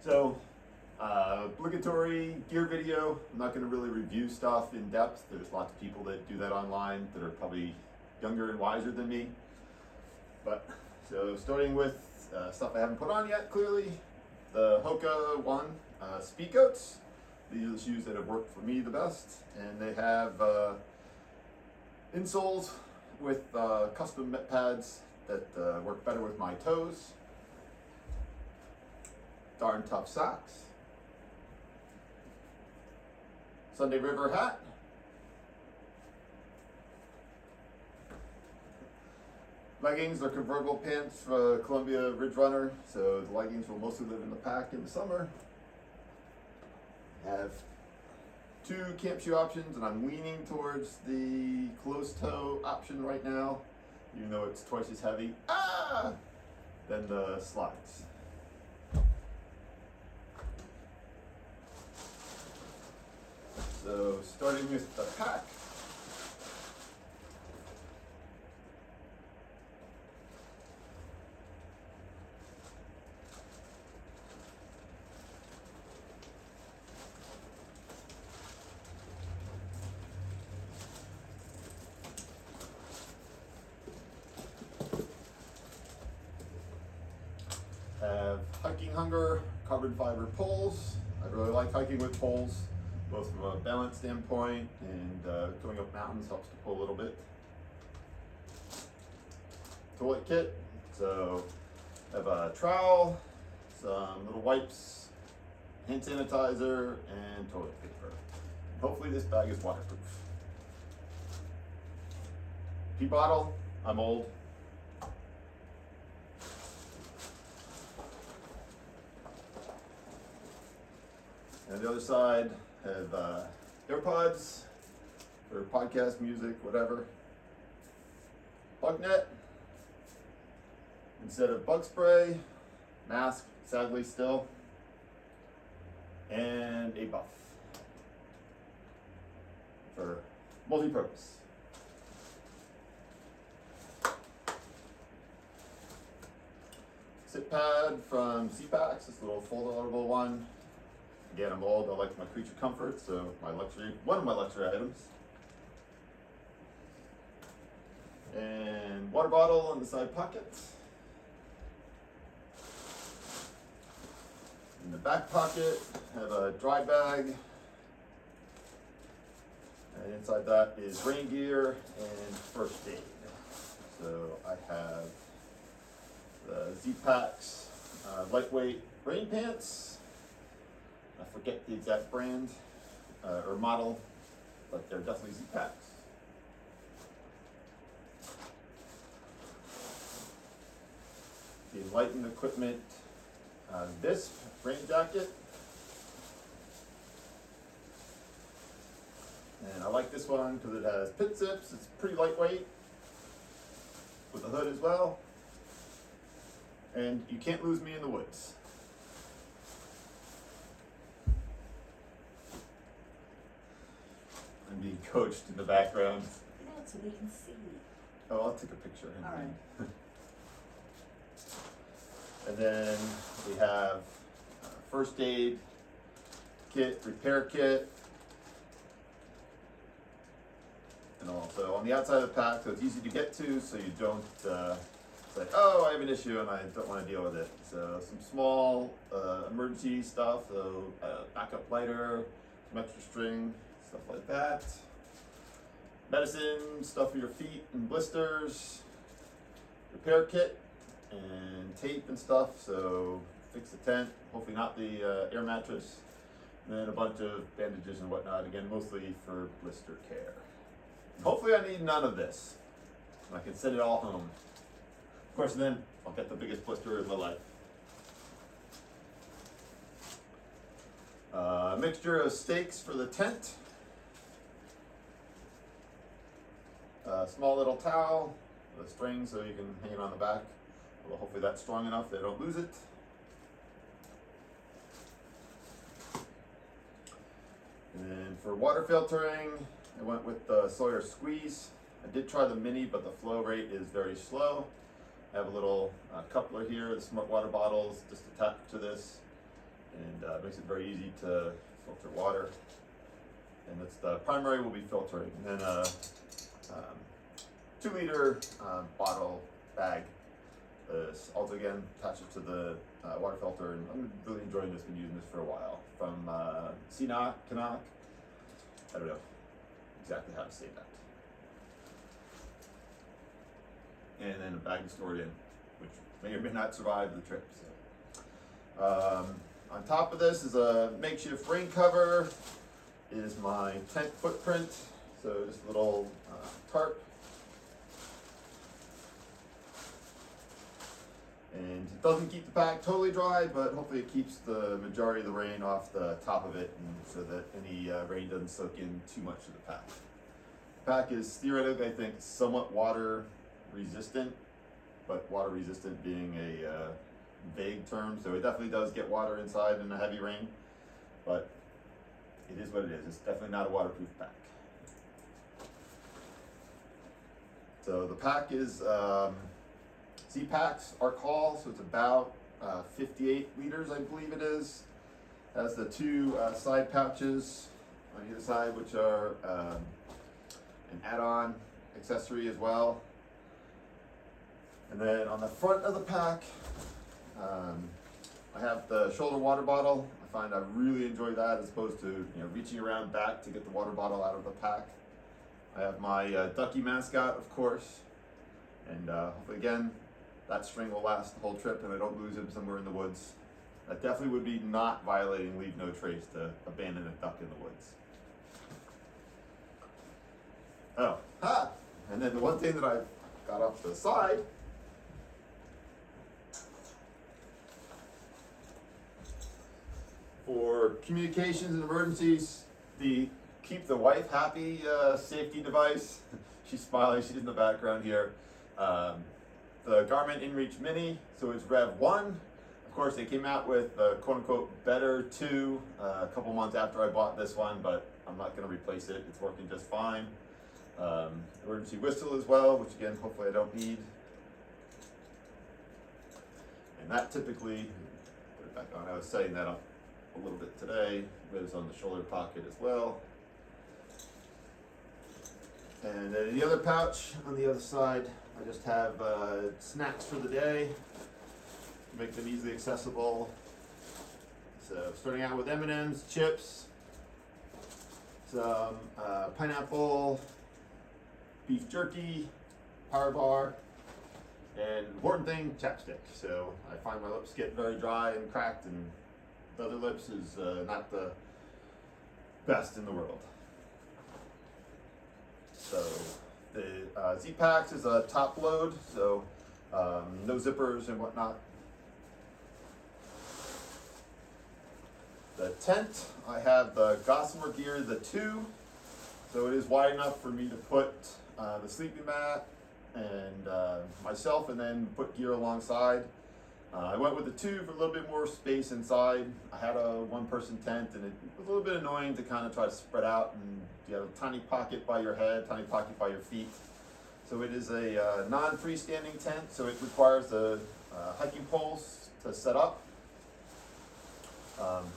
So, obligatory gear video. I'm not going to really review stuff in depth. There's lots of people that do that online that are probably younger and wiser than me. But, so starting with stuff I haven't put on yet, clearly. The Hoka One Speed Goats. These are the shoes that have worked for me the best. And they have insoles with custom met pads that work better with my toes. Darn tough socks. Sunday River hat. Leggings are convertible pants for Columbia Ridge Runner, so the leggings will mostly live in the pack in the summer. I have two camp shoe options, and I'm leaning towards the closed toe option right now, even though it's twice as heavy than the slides. So starting with the pack. Have Hiking Hunger carbon fiber poles. I really like hiking with poles, both from a balance standpoint and going up mountains helps to pull a little bit. Toilet kit, so I have a trowel, some little wipes, hand sanitizer, and toilet paper. Hopefully this bag is waterproof. Pee bottle, I'm old. And the other side have AirPods for podcast music, whatever. Bug net. Instead of bug spray, mask, sadly still. And a buff for multi-purpose. Sit pad from CPAX, this little foldable one. Again, I'm old, I like my creature comfort, so one of my luxury items. And water bottle in the side pocket. In the back pocket, I have a dry bag. And inside that is rain gear and first aid. So I have the Z-Packs lightweight rain pants. I forget the exact brand or model, but they're definitely Z-Packs. The Enlightened Equipment Visp rain jacket. And I like this one because it has pit zips. It's pretty lightweight with a hood as well. And you can't lose me in the woods. I'm being coached in the background. Get out so we can see. Oh, I'll take a picture. All right. And then we have first aid kit, repair kit. And also on the outside of the pack, so it's easy to get to, so you don't say, oh, I have an issue and I don't want to deal with it. So some small emergency stuff, so backup lighter, some extra string, stuff like that. Medicine, stuff for your feet and blisters. Repair kit and tape and stuff, so fix the tent, hopefully not the air mattress. And then a bunch of bandages and whatnot, again, mostly for blister care. Hopefully I need none of this. I can send it all home. Of course, then I'll get the biggest blister in my life. A mixture of stakes for the tent. A small little towel with a string so you can hang it on the back. Well, hopefully that's strong enough they don't lose it. And then for water filtering, I went with the Sawyer Squeeze. I did try the mini, but the flow rate is very slow. I have a little coupler here, the smart water bottles just attached to this. and makes it very easy to filter water. And that's the primary will be filtering. And then a 2-liter bottle bag. Also again, attach it to the water filter, and I'm really enjoying this. Been using this for a while. From Canuck. I don't know exactly how to say that. And then a bag to store it in, which may or may not survive the trip. So. On top of this is a makeshift rain cover. It is my tent footprint, so just a little tarp. And it doesn't keep the pack totally dry, but hopefully it keeps the majority of the rain off the top of it, and so that any rain doesn't soak in too much of the pack. The pack is theoretically, I think, somewhat water resistant, but water resistant being a vague term, so it definitely does get water inside in a heavy rain, but it is what it is. It's definitely not a waterproof pack. So the pack is Z-Packs Arc Haul, so it's about 58 liters, I believe it is. Has the 2 side pouches on either side, which are an add-on accessory as well. And then on the front of the pack, I have the shoulder water bottle. I find I really enjoy that as opposed to reaching around back to get the water bottle out of the pack. I have my ducky mascot, of course, and hopefully again that string will last the whole trip and I don't lose him somewhere in the woods. That definitely would be not violating leave no trace to abandon a duck in the woods. And then the one thing that I've got off to the side for communications and emergencies, the keep the wife happy safety device. She's smiling, she's in the background here. The Garmin InReach Mini, so it's Rev 1. Of course, they came out with the quote-unquote better 2 a couple months after I bought this one, but I'm not going to replace it. It's working just fine. Emergency whistle as well, which again, hopefully I don't need. And that typically, put it back on, I was setting that up a little bit today. It was on the shoulder pocket as well. And then in the other pouch on the other side, I just have snacks for the day, make them easily accessible. So starting out with M&M's, chips, some pineapple, beef jerky, power bar, and important thing, chapstick. So I find my lips get very dry and cracked, and the other lips is not the best in the world. So the Z-Packs is a top load, so no zippers and whatnot. The tent, I have the Gossamer Gear, the 2, so it is wide enough for me to put the sleeping mat and myself, and then put gear alongside. I went with the 2 for a little bit more space inside. I had a 1-person tent, and it was a little bit annoying to kind of try to spread out, and you have a tiny pocket by your head, tiny pocket by your feet. So it is a non-freestanding tent, so it requires the hiking poles to set up.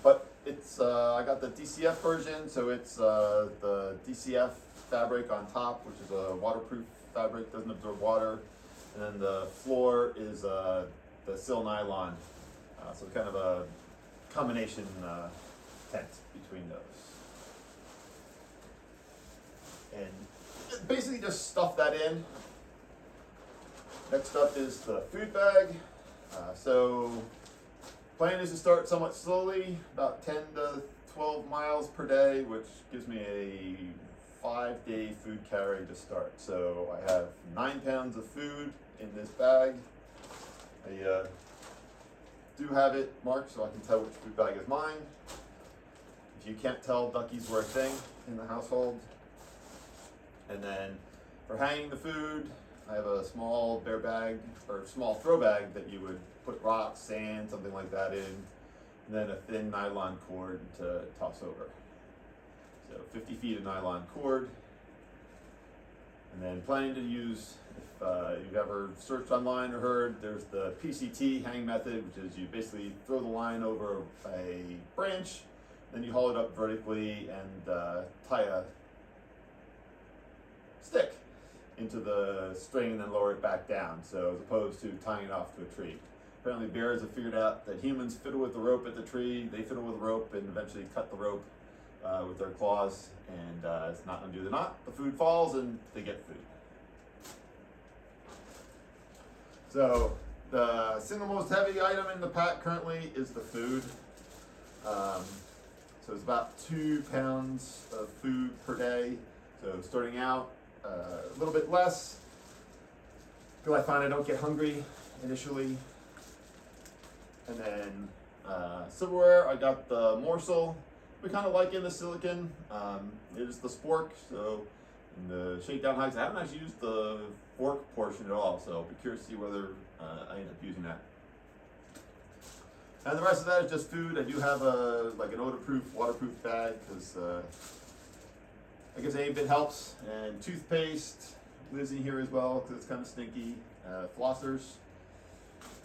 But it's I got the DCF version, so it's the DCF fabric on top, which is a waterproof fabric, doesn't absorb water, and then the floor is the sil nylon, so kind of a combination tent between those. And basically just stuff that in. Next up is the food bag. So plan is to start somewhat slowly, about 10 to 12 miles per day, which gives me a 5-day food carry to start. So I have 9 pounds of food in this bag. I do have it marked so I can tell which food bag is mine. If you can't tell, duckies were a thing in the household. And then for hanging the food, I have a small bear bag, or small throw bag that you would put rocks, sand, something like that in, and then a thin nylon cord to toss over. So 50 feet of nylon cord. And then planning to use, if you've ever searched online or heard, there's the PCT hang method, which is you basically throw the line over a branch, then you haul it up vertically and tie a stick into the string and then lower it back down. So as opposed to tying it off to a tree. Apparently bears have figured out that humans fiddle with the rope at the tree, they fiddle with the rope and eventually cut the rope with their claws, and it's not undo the knot. The food falls and they get food. So the single most heavy item in the pack currently is the food. So it's about 2 pounds of food per day. So starting out a little bit less, till I find I don't get hungry initially. And then silverware, I got the morsel. We kind of like in the silicon. It is the spork, so in the shakedown hikes, I haven't actually used the fork portion at all, so I'll be curious to see whether I end up using that. And the rest of that is just food. I do have an odor-proof, waterproof bag, because I guess any bit helps. And toothpaste lives in here as well, because it's kind of stinky. Flossers.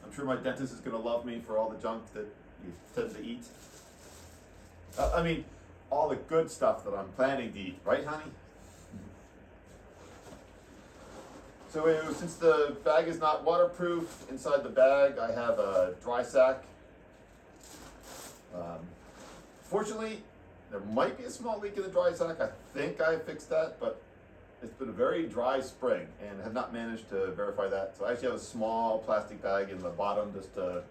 I'm sure my dentist is going to love me for all the junk that you tend to eat. I mean, all the good stuff that I'm planning to eat, right, honey? So since the bag is not waterproof, inside the bag I have a dry sack. Fortunately, there might be a small leak in the dry sack. I think I fixed that, but it's been a very dry spring and have not managed to verify that. So I actually have a small plastic bag in the bottom just to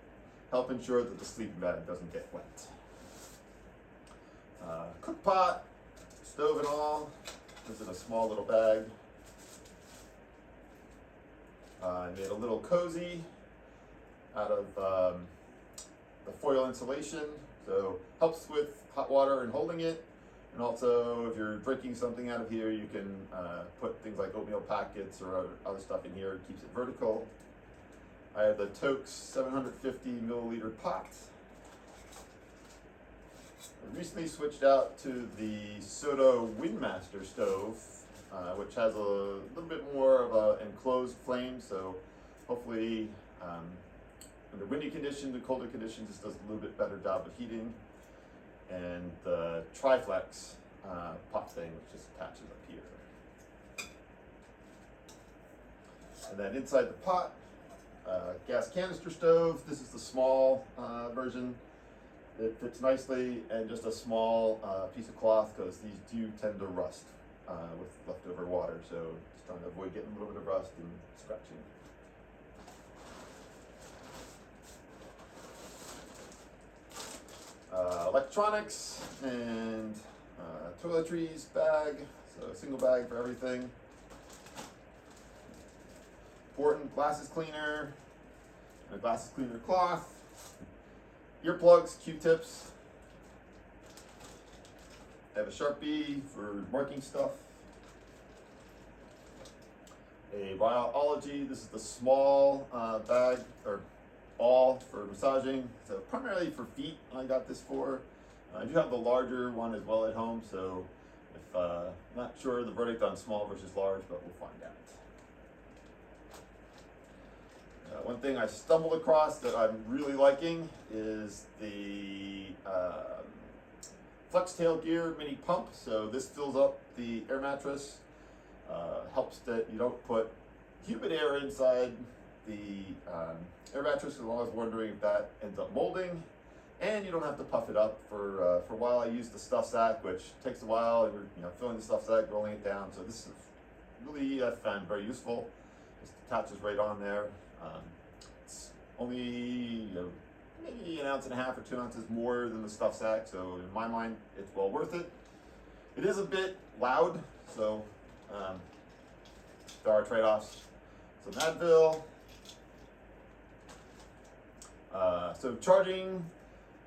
help ensure that the sleeping bag doesn't get wet. Cook pot, stove and all, this is a small little bag. I made a little cozy out of the foil insulation, so helps with hot water and holding it. And also, if you're drinking something out of here, you can put things like oatmeal packets or other stuff in here. It keeps it vertical. I have the Tokes 750 milliliter pot. I recently switched out to the Soto Windmaster stove, which has a little bit more of an enclosed flame, so hopefully under windy conditions and colder conditions this does a little bit better job of heating. And the Triflex pot thing, which just attaches up here. And then inside the pot, gas canister stove. This is the small version. It fits nicely, and just a small piece of cloth, because these do tend to rust with leftover water, so just trying to avoid getting a little bit of rust and scratching. Electronics and toiletries bag, so a single bag for everything. Important glasses cleaner, and a glasses cleaner cloth. Earplugs, Q-tips. I have a Sharpie for marking stuff. A Biology, this is the small bag, or all for massaging, so primarily for feet I got this for. I do have the larger one as well at home, so if not sure the verdict on small versus large, but we'll find out. One thing I stumbled across that I'm really liking is the Flex Tail Gear mini pump. So this fills up the air mattress, helps that you don't put humid air inside the air mattress, as long as wondering if that ends up molding, and you don't have to puff it up. For a while I used the stuff sack, which takes a while, and you're filling the stuff sack, rolling it down. So this is really, I found very useful. Just attaches right on there. It's only maybe 1.5 ounces or 2 ounces more than the stuff sack, so in my mind it's well worth it. It is a bit loud, so there are trade-offs. Some Advil. So charging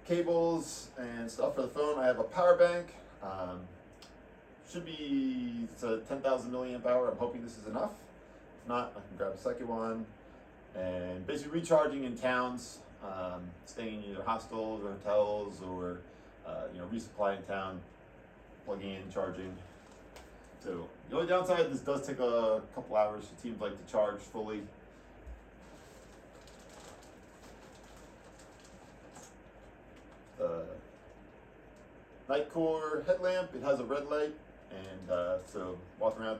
cables and stuff for the phone. I have a power bank. It's a 10,000 milliamp hour. I'm hoping this is enough. If not, I can grab a second one. And basically recharging in towns, staying in either hostels or hotels, or resupply in town, plugging in, charging. So the only downside, this does take a couple hours. The teams like to charge fully. The night core headlamp, it has a red light, and so walking around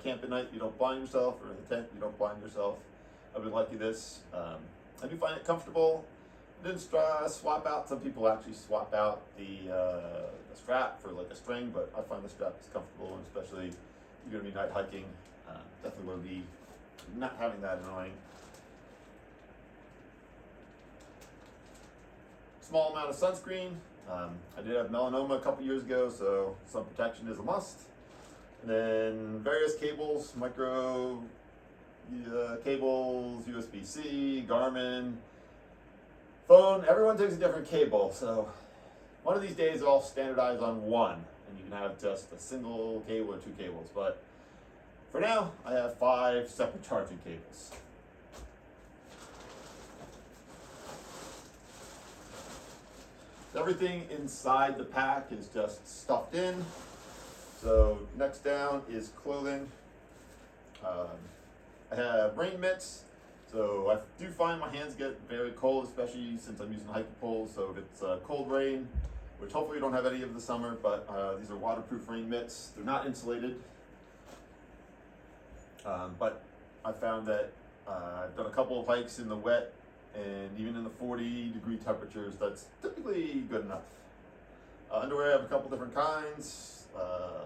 camp at night, you don't blind yourself, or in the tent, you don't blind yourself. I've been lucky this. I do find it comfortable. I didn't swap out. Some people actually swap out the strap for like a string, but I find the strap is comfortable, and especially if you're gonna be night hiking, definitely would be not having that annoying. Small amount of sunscreen. I did have melanoma a couple years ago, so sun protection is a must. And then various cables, micro cables, USB-C, Garmin, phone. Everyone takes a different cable, so one of these days I'll standardize on one, and you can have just a single cable or two cables. But for now, I have 5 separate charging cables. Everything inside the pack is just stuffed in. So next down is clothing. I have rain mitts. So I do find my hands get very cold, especially since I'm using hiking poles. So if it's cold rain, which hopefully we don't have any of the summer, but these are waterproof rain mitts. They're not insulated. But I found that I've done a couple of hikes in the wet, and even in the 40-degree temperatures, that's typically good enough. Underwear, I have a couple different kinds.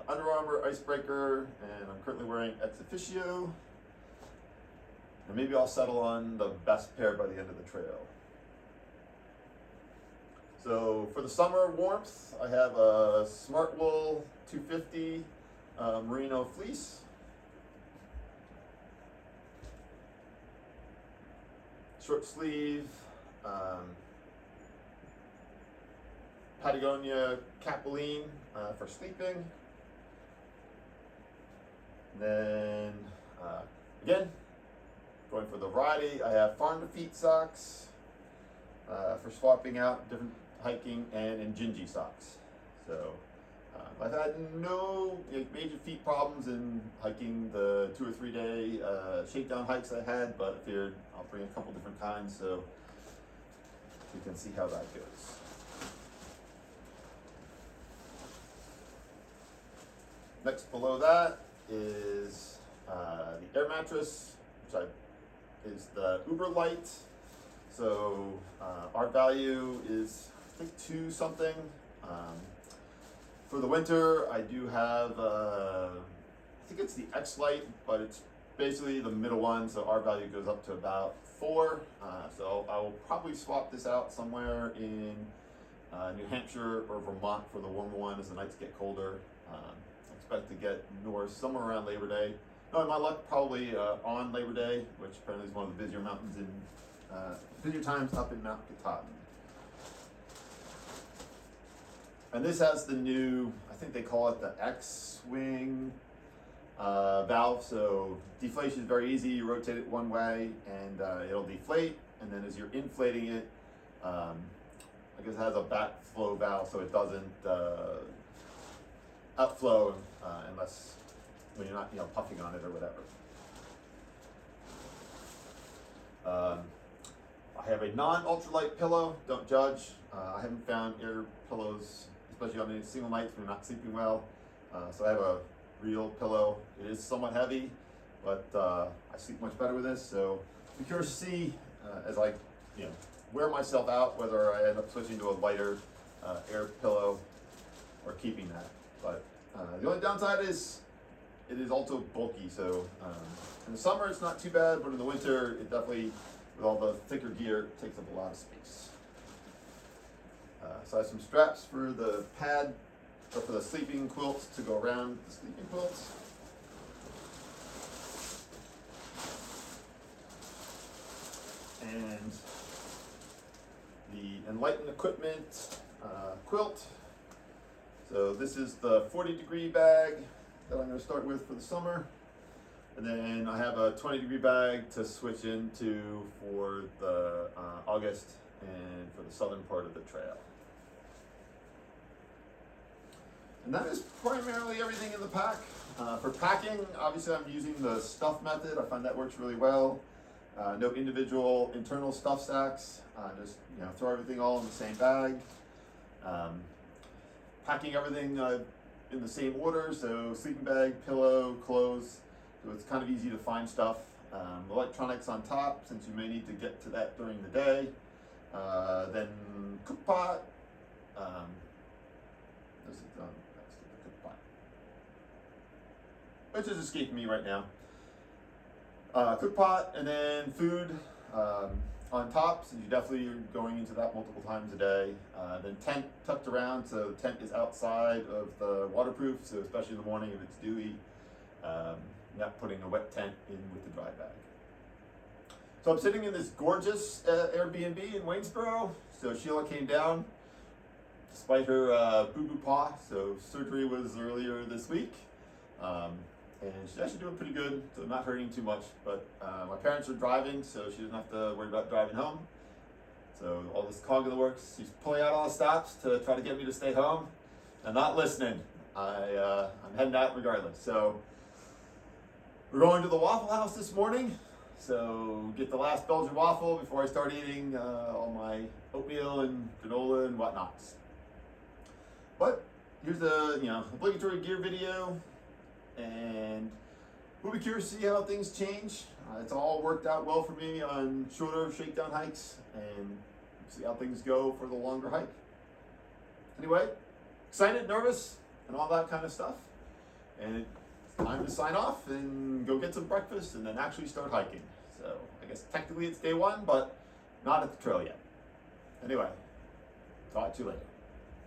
Under Armour Icebreaker, and I'm currently wearing Ex Officio. And maybe I'll settle on the best pair by the end of the trail. So for the summer warmth, I have a Smart Wool 250 merino fleece. Short sleeve, Patagonia Capeline for sleeping. And then again, going for the variety, I have Farm to Feet socks for swapping out different hiking, and Injinji socks. So I've had no major feet problems in hiking the 2 or 3 day shakedown hikes I had, but I figured I'll bring a couple different kinds so you can see how that goes. Next below that is the air mattress, which is the Uber Light. So our value is I think 2 something. For the winter, I do have I think it's the X Lite, but it's basically the middle one. So our value goes up to about 4. So I will probably swap this out somewhere in New Hampshire or Vermont for the warmer one as the nights get colder. I expect to get north somewhere around Labor Day. No, in my luck, probably on Labor Day, which apparently is one of the busier mountains in busier times up in Mount Katahdin. And this has the new, I think they call it the X-Swing valve. So deflation is very easy. You rotate it one way and it'll deflate. And then as you're inflating it, I guess it has a backflow valve so it doesn't outflow unless when you're not puffing on it or whatever. I have a non-ultralight pillow. Don't judge. I haven't found air pillows, especially on any single nights when you're not sleeping well. So I have a real pillow. It is somewhat heavy, but I sleep much better with this. So be curious to see as I wear myself out whether I end up switching to a lighter air pillow or keeping that. But the only downside is it is also bulky. So in the summer it's not too bad, but in the winter it definitely, with all the thicker gear, takes up a lot of space. So I have some straps for the pad, or for the sleeping quilts to go around the sleeping quilts. And the Enlighten Equipment quilt. So this is the 40-degree bag that I'm going to start with for the summer. And then I have a 20-degree bag to switch into for the August and for the southern part of the trail. And that is primarily everything in the pack. For packing, obviously I'm using the stuff method. I find that works really well. No individual internal stuff stacks. Just throw everything all in the same bag. Packing everything in the same order, so sleeping bag, pillow, clothes, so it's kind of easy to find stuff. Electronics on top, since you may need to get to that during the day. Then cook pot. This is done next to the cook pot, which is escaping me right now. Cook pot, and then food on top, since you definitely are going into that multiple times a day. Then tent tucked around, so the tent is outside of the waterproof, so especially in the morning if it's dewy, not putting a wet tent in with the dry bag. So I'm sitting in this gorgeous Airbnb in Waynesboro. So Sheila came down despite her boo-boo paw, so surgery was earlier this week. And she's actually doing pretty good, so not hurting too much. But my parents are driving, so she doesn't have to worry about driving home. So all this cog in the works, she's pulling out all the stops to try to get me to stay home. I'm not listening. I'm heading out regardless. So we're going to the Waffle House this morning. So get the last Belgian waffle before I start eating all my oatmeal and granola and whatnots. But here's the obligatory gear video. And we'll be curious to see how things change. It's all worked out well for me on shorter shakedown hikes, and see how things go for the longer hike. Anyway, excited, nervous, and all that kind of stuff. And it's time to sign off and go get some breakfast and then actually start hiking. So I guess technically it's day one, but not at the trail yet. Anyway, talk to you later.